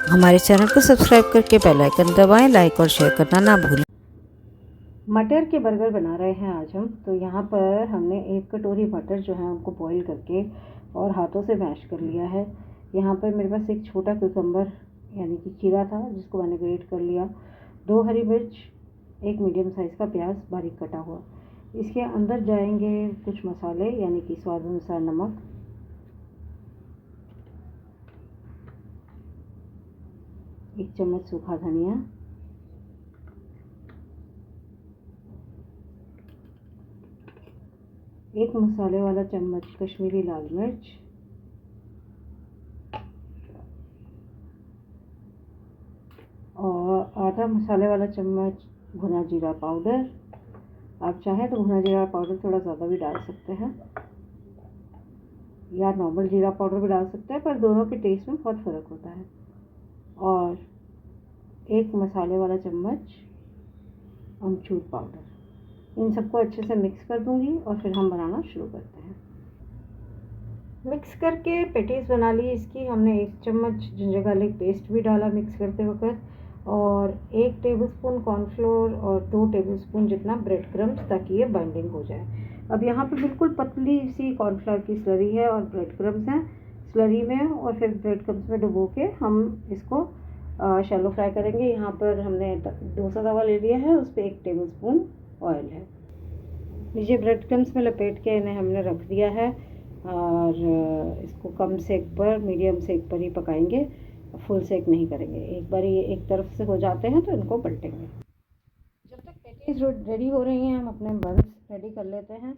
हमारे चैनल को सब्सक्राइब करके बेल आइकन दबाएं, लाइक और शेयर करना ना भूलें। मटर के बर्गर बना रहे हैं आज हम। तो यहाँ पर हमने 1 कटोरी मटर जो है उनको बॉईल करके और हाथों से मैश कर लिया है। यहाँ पर मेरे पास एक छोटा कुकम्बर यानी कि खीरा था जिसको मैंने ग्रेट कर लिया, 2 हरी मिर्च, 1 मीडियम साइज़ का प्याज बारीक कटा हुआ। इसके अंदर जाएंगे कुछ मसाले यानी कि स्वाद अनुसार नमक, एक चम्मच सूखा धनिया, एक मसाले वाला चम्मच कश्मीरी लाल मिर्च, और आधा मसाले वाला चम्मच भुना जीरा पाउडर। आप चाहें तो भुना जीरा पाउडर थोड़ा ज़्यादा भी डाल सकते हैं या नॉर्मल जीरा पाउडर भी डाल सकते हैं, पर दोनों के टेस्ट में बहुत फ़र्क होता है। और 1 मसाले वाला चम्मच अमचूर पाउडर। इन सबको अच्छे से मिक्स कर दूंगी और फिर हम बनाना शुरू करते हैं। मिक्स करके पेटीज बना ली। इसकी हमने 1 चम्मच जिंजर गार्लिक पेस्ट भी डाला मिक्स करते वक्त, और 1 टेबलस्पून कॉर्नफ्लोर और 2 टेबलस्पून जितना ब्रेड क्रम्स, ताकि ये बाइंडिंग हो जाए। अब यहाँ पे बिल्कुल पतली सी कॉर्नफ्लोर की स्लरी है और ब्रेड क्रम्स हैं स्लरी में, और फिर ब्रेड क्रम्स में डुबो के हम इसको शैलो फ्राई करेंगे। यहाँ पर हमने डोसा तवा ले लिया है, उस पर 1 टेबलस्पून ऑयल है। नीचे ब्रेड क्रम्स में लपेट के इन्हें हमने रख दिया है और इसको कम सेक पर, मीडियम सेक पर ही पकाएंगे, फुल सेक नहीं करेंगे। एक बार ये एक तरफ से हो जाते हैं तो इनको पलटेंगे। जब तक पैटीज रेडी हो रही हैं हम अपने बन्स रेडी कर लेते हैं।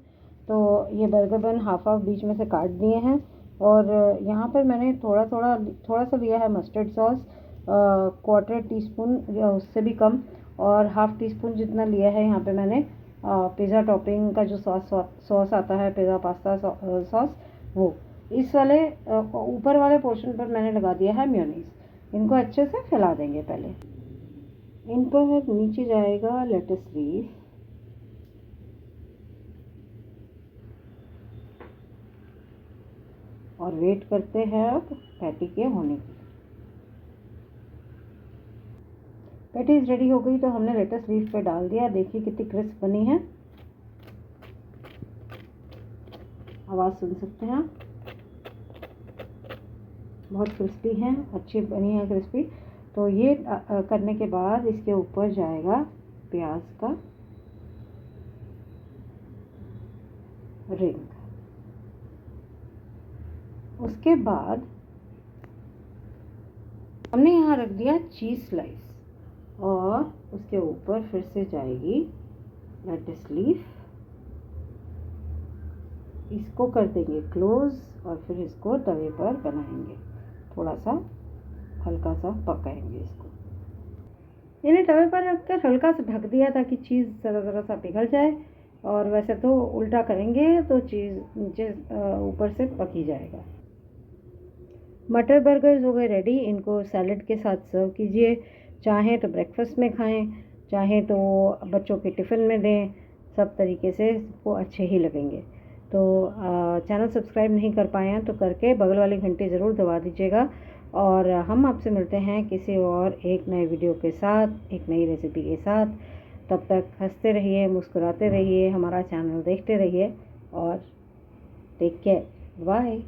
तो ये बर्गर बन हाफ बीच में से काट दिए हैं, और यहाँ पर मैंने थोड़ा सा लिया है मस्टर्ड सॉस, 1/4 टीस्पून या उससे भी कम, और हाफ टी स्पून जितना लिया है यहाँ पे मैंने पिज़्ज़ा टॉपिंग का जो सॉस आता है, पिज़्ज़ा पास्ता सॉस, वो इस वाले ऊपर वाले पोर्शन पर मैंने लगा दिया है मेयोनीज। इनको अच्छे से फैला देंगे। पहले इन पर नीचे जाएगा लेटस लीफ, और वेट करते हैं अब पैटी के होने की। पैटीज रेडी हो गई तो हमने लेटस लीफ पे डाल दिया। देखिए कितनी क्रिस्प बनी है, आवाज़ सुन सकते हैं आप, बहुत क्रिस्पी हैं, अच्छी बनी है क्रिस्पी। तो ये करने के बाद इसके ऊपर जाएगा प्याज का रिंग। उसके बाद हमने यहाँ रख दिया चीज़ स्लाइस, और उसके ऊपर फिर से जाएगी लेटस लीफ। इसको कर देंगे क्लोज, और फिर इसको तवे पर बनाएंगे, थोड़ा सा हल्का सा पकाएंगे इसको। इन्हें तवे पर रखकर हल्का सा ढक दिया ताकि चीज़ ज़रा सा पिघल जाए, और वैसे तो उल्टा करेंगे तो चीज़ नीचे ऊपर से पकी जाएगा। मटर बर्गर्स हो गए रेडी। इनको सैलड के साथ सर्व कीजिए। चाहें तो ब्रेकफास्ट में खाएं, चाहें तो बच्चों के टिफ़िन में दें, सब तरीके से वो अच्छे ही लगेंगे। तो चैनल सब्सक्राइब नहीं कर पाए हैं तो करके बगल वाली घंटी ज़रूर दबा दीजिएगा। और हम आपसे मिलते हैं किसी और एक नए वीडियो के साथ, एक नई रेसिपी के साथ। तब तक हंसते रहिए, मुस्कुराते रहिए, हमारा चैनल देखते रहिए, और टेक केयर, बाय।